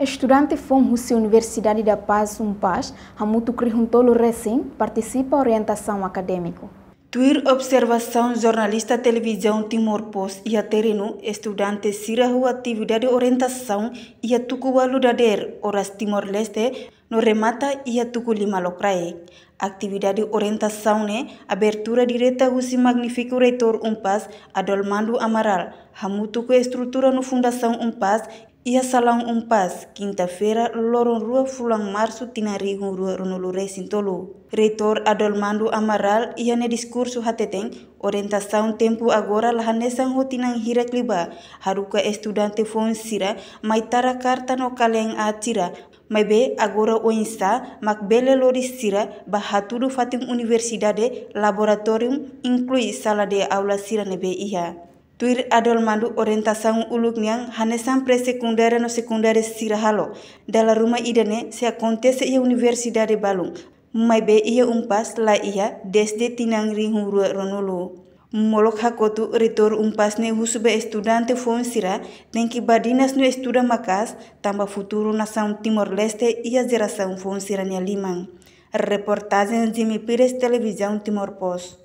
Estudante FOMHUSI Universidade da Paz, UNPAS, Hamutu Krihuntolo Recém, participa da orientação acadêmica. Tuir observação jornalista televisão Timor-Post e a terreno estudante sirahu atividade orientação e a tuku waludader horas Timor-Leste no remata e a tuku lima locrae. Atividade orientação abertura direta usi magnífico reitor UNPAS Adolmando Amaral, Hamutu com estrutura no fundação UNPAS e a salão UNPAS, quinta-feira, loron rua fulang março tinari rua Ronolure Sintolo. Reitor Adolmando Amaral ia ne discurso hateten, orientação tempo agora lahanesan hotinang hirakliba, haruka estudante fonsira, maitara carta no kaleng atira, be agora o insta, macbele lorisira, bahatudo fatim universidade, laboratorium, inclui sala de aula sira nebe iha. Tuir Adolmando orientação uluknyang hanesan pré-secundária no secundário sirahalo. Dala rumah idane se acontece ia universidade balung. Be ia UNPAS la ia desde tinang ringhuru ronolo. Molok hakotu reitor UNPAS ne husube estudante fonsira tem que badinas no estuda makas tamba futuro nação Timor-Leste e a geração fonsira nia limang. Reportagem Jimmy Pires, televisão Timor-Post.